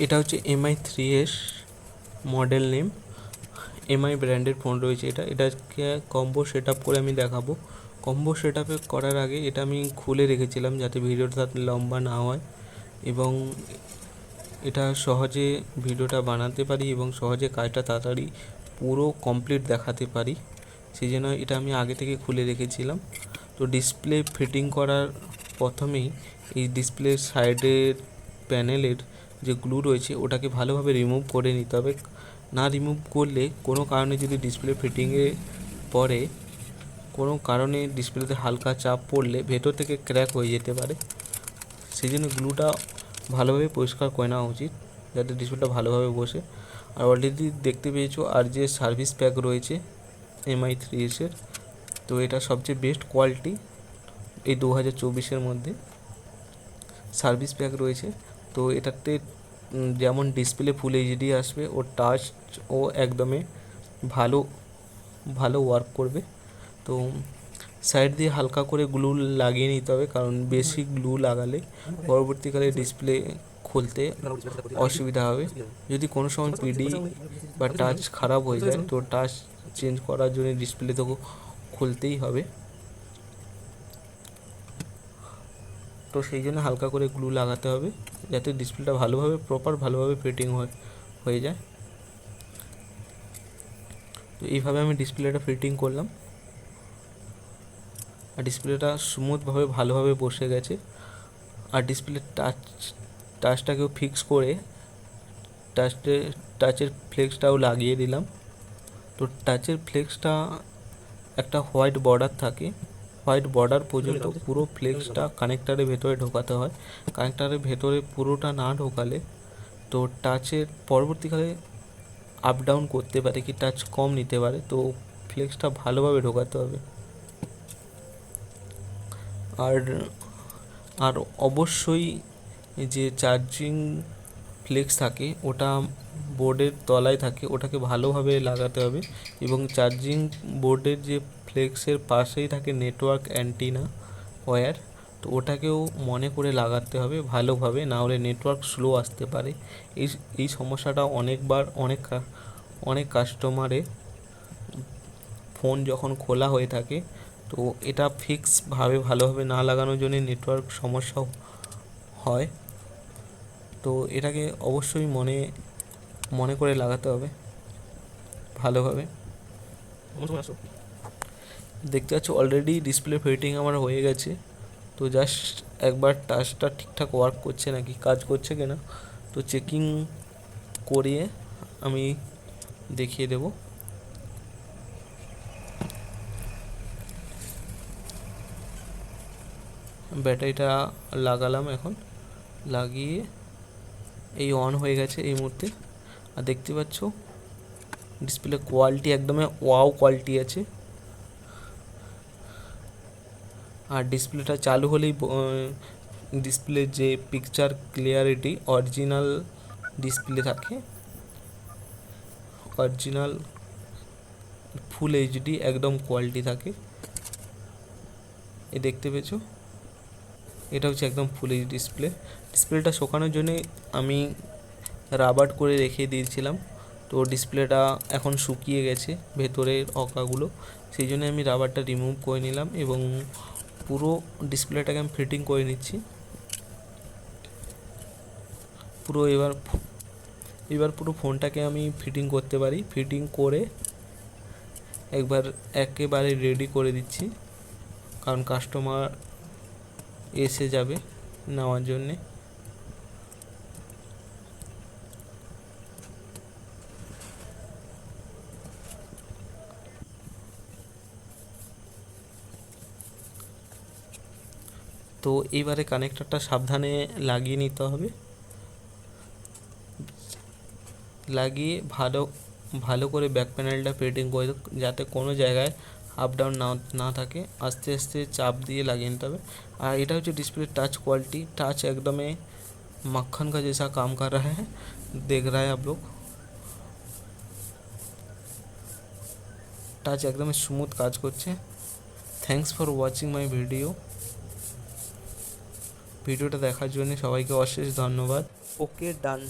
এটা হচ্ছে MI3S model name, MI ব্র্যান্ডের ফোন রয়েছে। এটাকে কম্বো সেট আপ করে আমি দেখাবো। কম্বো সেট আপে করার আগে এটা আমি খুলে রেখেছিলাম যাতে ভিডিওটা লম্বা না হয় এবং এটা সহজে ভিডিওটা বানাতে পারি এবং সহজে কাজটা তাড়াতাড়ি পুরো কমপ্লিট দেখাতে পারি, সেই জন্য এটা আমি আগে থেকে খুলে রেখেছিলাম। তো ডিসপ্লে ফিটিং করার প্রথমেই এই ডিসপ্লের সাইডের প্যানেলের যে গ্লু রয়েছে ওটাকে ভালোভাবে রিমুভ করে নিতে হবে। না রিমুভ করলে কোনো কারণে যদি ডিসপ্লে ফিটিংয়ে পরে কোনো কারণে ডিসপ্লেতে হালকা চাপ পড়লে ভেতর থেকে ক্র্যাক হয়ে যেতে পারে, সেই জন্য গ্লুটা ভালোভাবে পরিষ্কার করে নেওয়া উচিত যাতে ডিসপ্লেটা ভালোভাবে বসে। আর অলরেডি দেখতে পেয়েছো আর যে সার্ভিস প্যাক রয়েছে MI3S-এর, তো এটা সবচেয়ে বেস্ট কোয়ালিটি এই 2024-এর মধ্যে সার্ভিস প্যাক রয়েছে। তো এটাতে যেমন ডিসপ্লে ফুল এইচডি আসবে ও টাচ ও একদমই ভালো ভালো ওয়ার্ক করবে। তো সাইড দিয়ে হালকা করে গ্লু লাগিয়ে নিতে হবে, কারণ বেশি গ্লু লাগালে পরবর্তীকালে ডিসপ্লে খুলতে অসুবিধা হবে। যদি কোনো সময় পিডি বা টাচ খারাপ হয়ে যায় তো টাচ চেঞ্জ করার জন্য ডিসপ্লে তো খুলতেই হবে। তো সেই জন্য হালকা করে গ্লু লাগাতে হবে যাতে ডিসপ্লেটা ভালোভাবে ফিটিং হয়ে যায়। তো এইভাবে আমি ডিসপ্লেটা ফিটিং করলাম আর ডিসপ্লেটা স্মুথভাবে ভালোভাবে বসে গেছে। আর ডিসপ্লে টাচটাকেও ফিক্স করে টাচের ফ্লেক্সটাও লাগিয়ে দিলাম। তো টাচের ফ্লেক্সটা একটা হোয়াইট বর্ডার থাকে, হোয়াইট বর্ডার পর্যন্ত পুরো ফ্লেক্সটা কানেক্টারের ভেতরে ঢোকাতে হয়। কানেক্টারের ভেতরে পুরোটা না ঢোকালে তো টাচের পরবর্তীকালে আপ ডাউন করতে পারে, কি টাচ কম নিতে পারে, তো ফ্লেক্সটা ভালোভাবে ঢোকাতে হবে। আর আর অবশ্যই যে চার্জিং ফ্লেক্স থাকে ওটা বোর্ডের তলায় থাকে, ওটাকে ভালোভাবে লাগাতে হবে। এবং চার্জিং বোর্ডের যে ফ্লেক্সের পাশেই থাকে নেটওয়ার্ক অ্যান্টিনা ওয়্যার, তো ওটাকেও মনে করে লাগাতে হবে ভালোভাবে, না হলে নেটওয়ার্ক স্লো আসতে পারে। এই সমস্যাটা অনেক কাস্টমারে ফোন যখন খোলা হয়ে থাকে তো এটা ভালোভাবে না লাগানোর জন্য নেটওয়ার্ক সমস্যা হয়। তো এটাকে অবশ্যই মনে করে লাগাতে হবে ভালোভাবে। দেখতে পাচ্ছ অলরেডি ডিসপ্লে ফিটিং আমার হয়ে গেছে। তো জাস্ট একবার টাচটা ঠিকঠাক ওয়ার্ক করছে নাকি, কাজ করছে কিনা তো চেকিং করিয়ে আমি দেখিয়ে দেব। ব্যাটারিটা লাগালাম, এখন লাগিয়ে এই অন হয়ে গেছে এই মুহূর্তে। আর দেখতে পাচ্ছ ডিসপ্লে কোয়ালিটি একদমই ওয়াও কোয়ালিটি আছে। আর ডিসপ্লেটা চালু হলেই ডিসপ্লে যে পিকচার ক্লিয়ারিটি অরিজিনাল ডিসপ্লে থাকে, অরিজিনাল ফুল এইচডি একদম কোয়ালিটি থাকে। এই দেখতে পেয়েছো এটা হচ্ছে একদম ফুল এইচডি ডিসপ্লেটা শোকানোর জন্য আমি রাবার করে রেখে দিয়েছিলাম। তো ডিসপ্লেটা এখন শুকিয়ে গেছে ভেতরের অকাগুলো, সেই জন্য আমি রাবারটা রিমুভ করে নিলাম এবং পুরো ডিসপ্লেটাকে আমি ফিটিং করে নিচ্ছি। পুরো এবার পুরো ফোনটাকে আমি ফিটিং করতে পারি। ফিটিং করে একেবারে রেডি করে দিচ্ছি, কারণ কাস্টমার এসে যাবে নেওয়ার জন্যে। তো এইবারে কানেক্টরটা সাবধানে লাগিয়ে নিতে হবে, লাগিয়ে ভালো করে ব্যাক প্যানেলটা ফিটিং করে যাতে কোনো জায়গায় আপ ডাউন না থাকে। আস্তে আস্তে চাপ দিয়ে লাগিয়ে নিতে হবে। আর এটা হচ্ছে ডিসপ্লে टच क्वालिटी, टच एकदम मक्खन का जैसा काम कर रहा है, देख रहा है आप लोग। टच एकदम स्मूथ কাজ করছে। থ্যাঙ্কস ফর ওয়াচিং মাই ভিডিওটা দেখার জন্য সবাইকে অশেষ ধন্যবাদ। Okay done.